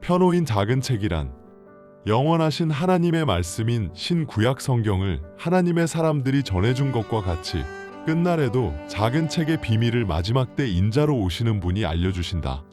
펴놓인 작은 책이란 영원하신 하나님의 말씀인 신구약 성경을 하나님의 사람들이 전해준 것과 같이 끝날에도 작은 책의 비밀을 마지막 때 인자로 오시는 분이 알려주신다.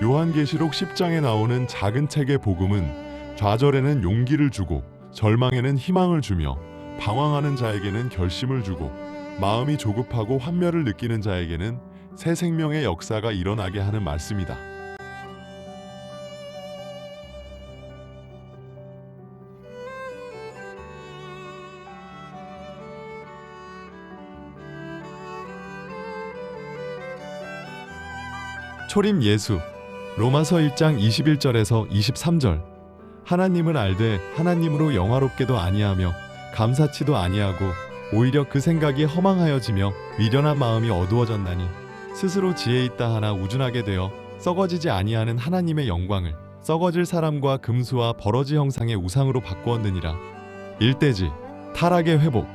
요한계시록 10장에 나오는 작은 책의 복음은 좌절에는 용기를 주고 절망에는 희망을 주며 방황하는 자에게는 결심을 주고 마음이 조급하고 환멸을 느끼는 자에게는 새 생명의 역사가 일어나게 하는 말씀이다. 초림 예수 로마서 1장 21절에서 23절 하나님을 알되 하나님으로 영화롭게도 아니하며 감사치도 아니하고 오히려 그 생각이 허망하여지며 미련한 마음이 어두워졌나니 스스로 지혜 있다 하나 우준하게 되어 썩어지지 아니하는 하나님의 영광을 썩어질 사람과 금수와 버러지 형상의 우상으로 바꾸었느니라. 일대지 타락의 회복.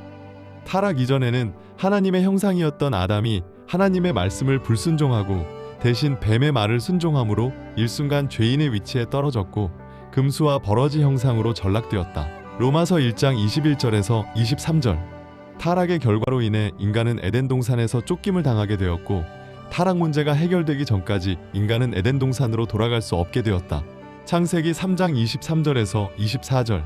타락 이전에는 하나님의 형상이었던 아담이 하나님의 말씀을 불순종하고 대신 뱀의 말을 순종함으로 일순간 죄인의 위치에 떨어졌고 금수와 버러지 형상으로 전락되었다. 로마서 1장 21절에서 23절 타락의 결과로 인해 인간은 에덴 동산에서 쫓김을 당하게 되었고 타락 문제가 해결되기 전까지 인간은 에덴 동산으로 돌아갈 수 없게 되었다. 창세기 3장 23절에서 24절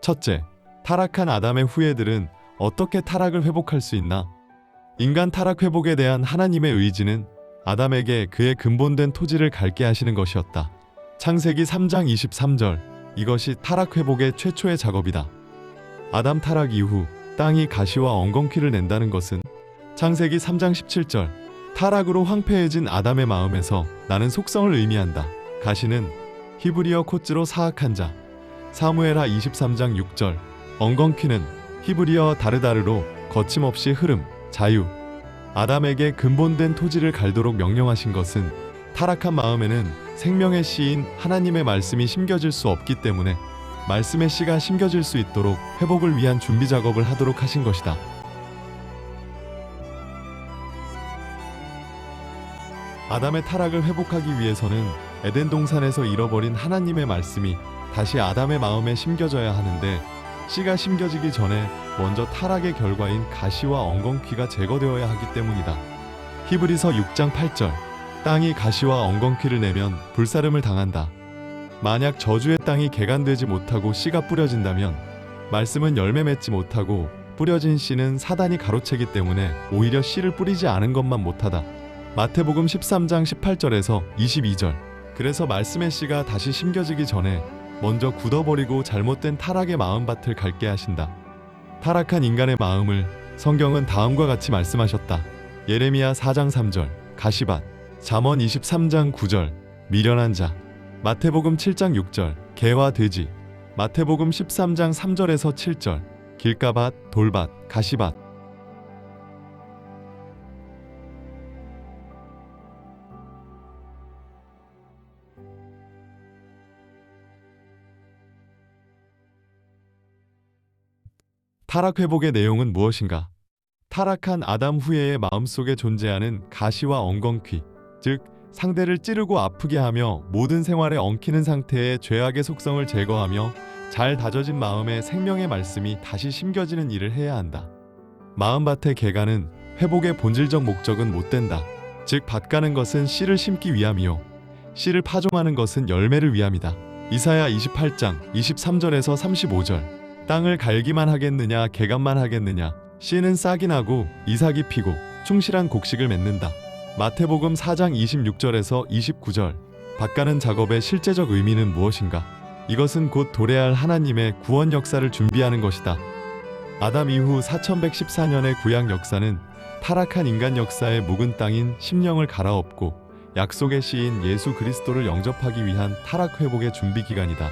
첫째, 타락한 아담의 후예들은 어떻게 타락을 회복할 수 있나? 인간 타락 회복에 대한 하나님의 의지는 아담에게 그의 근본된 토지를 갖게 하시는 것이었다. 창세기 3장 23절 이것이 타락 회복의 최초의 작업이다. 아담 타락 이후 땅이 가시와 엉겅퀴를 낸다는 것은 창세기 3장 17절 타락으로 황폐해진 아담의 마음에서 나는 속성을 의미한다. 가시는 히브리어 코츠로 사악한 자 사무엘하 23장 6절 엉겅퀴는 히브리어 다르다르로 거침없이 흐름, 자유 아담에게 근본된 토지를 갈도록 명령하신 것은 타락한 마음에는 생명의 씨인 하나님의 말씀이 심겨질 수 없기 때문에 말씀의 씨가 심겨질 수 있도록 회복을 위한 준비 작업을 하도록 하신 것이다. 아담의 타락을 회복하기 위해서는 에덴 동산에서 잃어버린 하나님의 말씀이 다시 아담의 마음에 심겨져야 하는데 씨가 심겨지기 전에 먼저 타락의 결과인 가시와 엉겅퀴가 제거되어야 하기 때문이다. 히브리서 6장 8절 땅이 가시와 엉겅퀴를 내면 불사름을 당한다. 만약 저주의 땅이 개간되지 못하고 씨가 뿌려진다면 말씀은 열매 맺지 못하고 뿌려진 씨는 사단이 가로채기 때문에 오히려 씨를 뿌리지 않은 것만 못하다. 마태복음 13장 18절에서 22절 그래서 말씀의 씨가 다시 심겨지기 전에 먼저 굳어버리고 잘못된 타락의 마음밭을 갈게 하신다. 타락한 인간의 마음을 성경은 다음과 같이 말씀하셨다. 예레미야 4장 3절 가시밭 잠언 23장 9절 미련한 자 마태복음 7장 6절 개와 돼지 마태복음 13장 3절에서 7절 길가밭 돌밭 가시밭 타락 회복의 내용은 무엇인가? 타락한 아담 후예의 마음속에 존재하는 가시와 엉겅퀴, 즉 상대를 찌르고 아프게 하며 모든 생활에 엉키는 상태의 죄악의 속성을 제거하며 잘 다져진 마음에 생명의 말씀이 다시 심겨지는 일을 해야 한다. 마음밭의 개간은 회복의 본질적 목적은 못 된다. 즉 밭가는 것은 씨를 심기 위함이요 씨를 파종하는 것은 열매를 위함이다. 이사야 28장 23절에서 35절 땅을 갈기만 하겠느냐 개간만 하겠느냐 씨는 싹이 나고 이삭이 피고 충실한 곡식을 맺는다. 마태복음 4장 26절에서 29절 밭가는 작업의 실제적 의미는 무엇인가? 이것은 곧 도래할 하나님의 구원 역사를 준비하는 것이다. 아담 이후 4114년의 구약 역사는 타락한 인간 역사의 묵은 땅인 심령을 갈아엎고 약속의 씨인 예수 그리스도를 영접하기 위한 타락 회복의 준비 기간이다.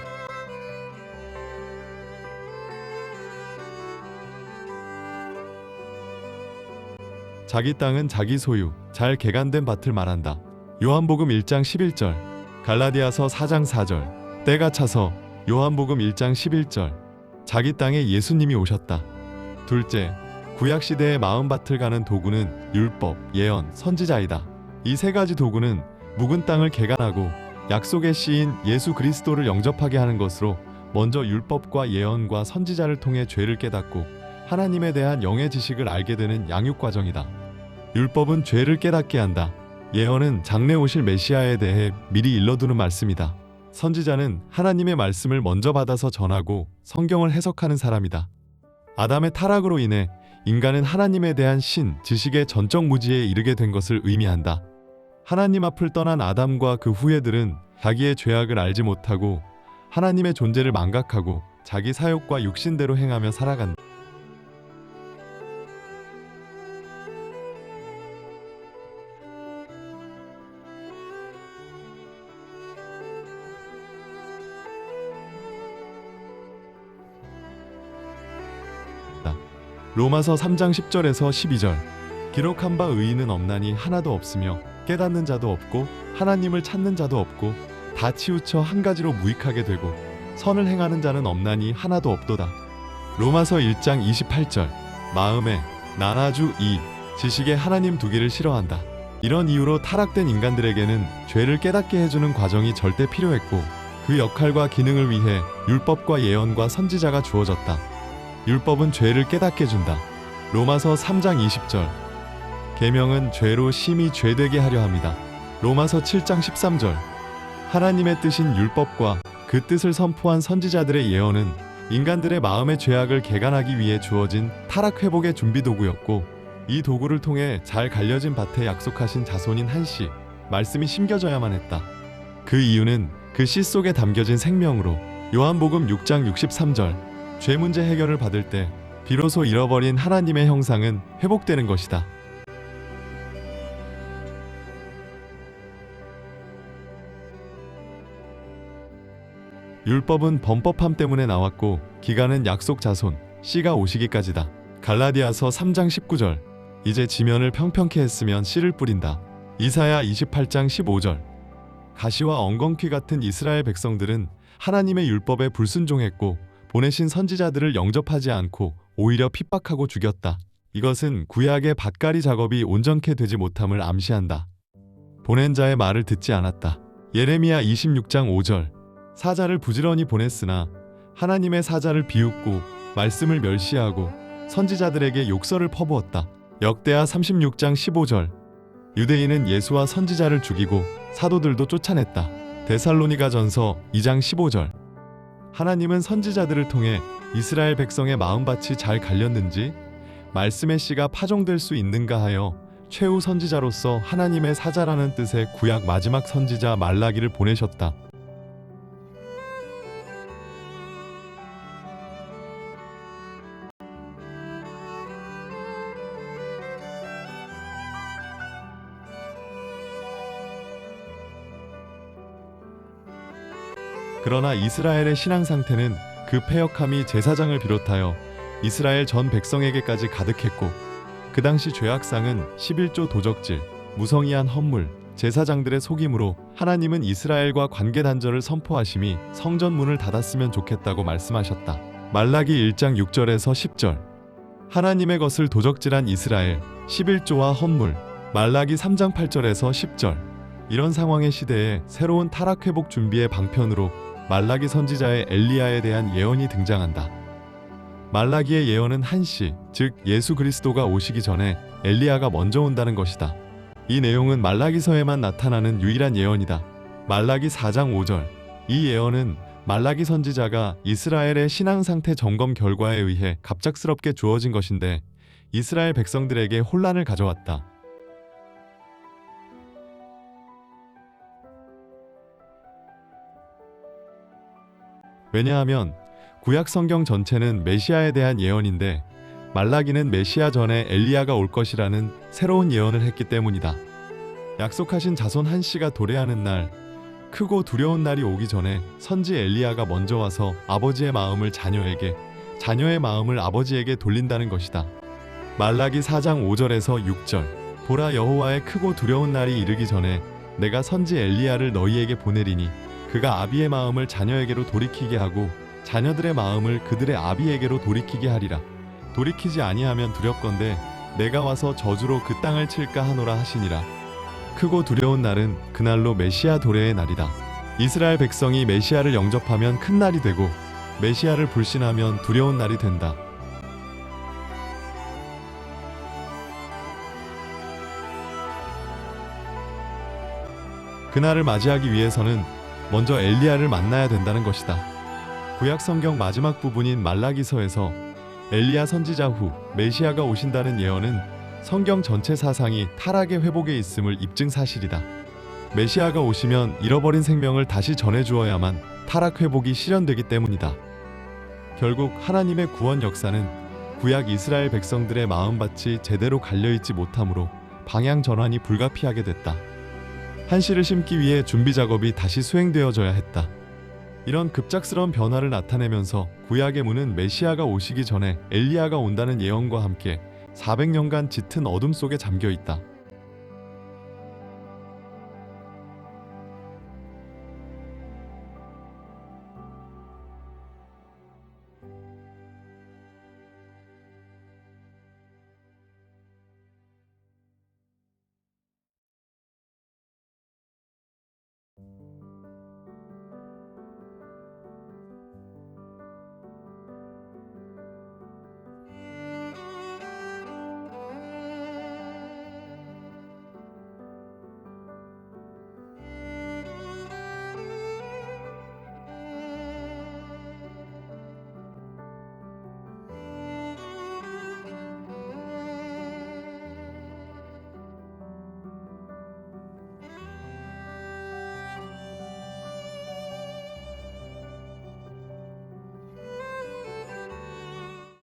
자기 땅은 자기 소유, 잘 개간된 밭을 말한다. 요한복음 1장 11절, 갈라디아서 4장 4절, 때가 차서 요한복음 1장 11절, 자기 땅에 예수님이 오셨다. 둘째, 구약 시대의 마음밭을 가는 도구는 율법, 예언, 선지자이다. 이 세 가지 도구는 묵은 땅을 개간하고 약속의 씨인 예수 그리스도를 영접하게 하는 것으로 먼저 율법과 예언과 선지자를 통해 죄를 깨닫고 하나님에 대한 영의 지식을 알게 되는 양육 과정이다. 율법은 죄를 깨닫게 한다. 예언은 장래 오실 메시아에 대해 미리 일러두는 말씀이다. 선지자는 하나님의 말씀을 먼저 받아서 전하고 성경을 해석하는 사람이다. 아담의 타락으로 인해 인간은 하나님에 대한 신, 지식의 전적 무지에 이르게 된 것을 의미한다. 하나님 앞을 떠난 아담과 그 후예들은 자기의 죄악을 알지 못하고 하나님의 존재를 망각하고 자기 사욕과 육신대로 행하며 살아간다. 로마서 3장 10절에서 12절. 기록한 바 의인은 없나니 하나도 없으며 깨닫는 자도 없고 하나님을 찾는 자도 없고 다 치우쳐 한 가지로 무익하게 되고 선을 행하는 자는 없나니 하나도 없도다. 로마서 1장 28절. 마음에 나나주 이 지식에 하나님 두기를 싫어한다. 이런 이유로 타락된 인간들에게는 죄를 깨닫게 해주는 과정이 절대 필요했고 그 역할과 기능을 위해 율법과 예언과 선지자가 주어졌다. 율법은 죄를 깨닫게 해준다. 로마서 3장 20절. 계명은 죄로 심히 죄되게 하려 합니다. 로마서 7장 13절. 하나님의 뜻인 율법과 그 뜻을 선포한 선지자들의 예언은 인간들의 마음의 죄악을 개간하기 위해 주어진 타락 회복의 준비 도구였고 이 도구를 통해 잘 갈려진 밭에 약속하신 자손인 한 씨, 말씀이 심겨져야만 했다. 그 이유는 그 씨 속에 담겨진 생명으로 요한복음 6장 63절. 죄 문제 해결을 받을 때 비로소 잃어버린 하나님의 형상은 회복되는 것이다. 율법은 범법함 때문에 나왔고 기간은 약속 자손, 씨가 오시기까지다. 갈라디아서 3장 19절. 이제 지면을 평평케 했으면 씨를 뿌린다. 이사야 28장 15절. 가시와 엉겅퀴 같은 이스라엘 백성들은 하나님의 율법에 불순종했고 보내신 선지자들을 영접하지 않고 오히려 핍박하고 죽였다. 이것은 구약의 밭갈이 작업이 온전케 되지 못함을 암시한다. 보낸 자의 말을 듣지 않았다. 예레미야 26장 5절. 사자를 부지런히 보냈으나 하나님의 사자를 비웃고 말씀을 멸시하고 선지자들에게 욕설을 퍼부었다. 역대하 36장 15절. 유대인은 예수와 선지자를 죽이고 사도들도 쫓아냈다. 데살로니가전서 2장 15절. 하나님은 선지자들을 통해 이스라엘 백성의 마음밭이 잘 갈렸는지 말씀의 씨가 파종될 수 있는가 하여 최후 선지자로서 하나님의 사자라는 뜻의 구약 마지막 선지자 말라기를 보내셨다. 그러나 이스라엘의 신앙 상태는 그 패역함이 제사장을 비롯하여 이스라엘 전 백성에게까지 가득했고 그 당시 죄악상은 11조 도적질, 무성의한 헌물, 제사장들의 속임으로 하나님은 이스라엘과 관계 단절을 선포하심이 성전 문을 닫았으면 좋겠다고 말씀하셨다. 말라기 1장 6절에서 10절. 하나님의 것을 도적질한 이스라엘, 11조와 헌물. 말라기 3장 8절에서 10절. 이런 상황의 시대에 새로운 타락 회복 준비의 방편으로 말라기 선지자의 엘리야에 대한 예언이 등장한다. 말라기의 예언은 한시, 즉 예수 그리스도가 오시기 전에 엘리야가 먼저 온다는 것이다. 이 내용은 말라기서에만 나타나는 유일한 예언이다. 말라기 4장 5절. 이 예언은 말라기 선지자가 이스라엘의 신앙 상태 점검 결과에 의해 갑작스럽게 주어진 것인데 이스라엘 백성들에게 혼란을 가져왔다. 왜냐하면 구약 성경 전체는 메시아에 대한 예언인데 말라기는 메시아 전에 엘리야가 올 것이라는 새로운 예언을 했기 때문이다. 약속하신 자손 한 씨가 도래하는 날, 크고 두려운 날이 오기 전에 선지 엘리야가 먼저 와서 아버지의 마음을 자녀에게, 자녀의 마음을 아버지에게 돌린다는 것이다. 말라기 4장 5절에서 6절. 보라, 여호와의 크고 두려운 날이 이르기 전에 내가 선지 엘리야를 너희에게 보내리니 그가 아비의 마음을 자녀에게로 돌이키게 하고 자녀들의 마음을 그들의 아비에게로 돌이키게 하리라. 돌이키지 아니하면 두렵건대 내가 와서 저주로 그 땅을 칠까 하노라 하시니라. 크고 두려운 날은 그날로 메시아 도래의 날이다. 이스라엘 백성이 메시아를 영접하면 큰 날이 되고 메시아를 불신하면 두려운 날이 된다. 그날을 맞이하기 위해서는 먼저 엘리야를 만나야 된다는 것이다. 구약 성경 마지막 부분인 말라기서에서 엘리야 선지자 후 메시아가 오신다는 예언은 성경 전체 사상이 타락의 회복에 있음을 입증 사실이다. 메시아가 오시면 잃어버린 생명을 다시 전해주어야만 타락 회복이 실현되기 때문이다. 결국 하나님의 구원 역사는 구약 이스라엘 백성들의 마음밭이 제대로 갈려있지 못하므로 방향 전환이 불가피하게 됐다. 한시를 심기 위해 준비 작업이 다시 수행되어져야 했다. 이런 급작스러운 변화를 나타내면서 구약의 문은 메시아가 오시기 전에 엘리야가 온다는 예언과 함께 400년간 짙은 어둠 속에 잠겨 있다.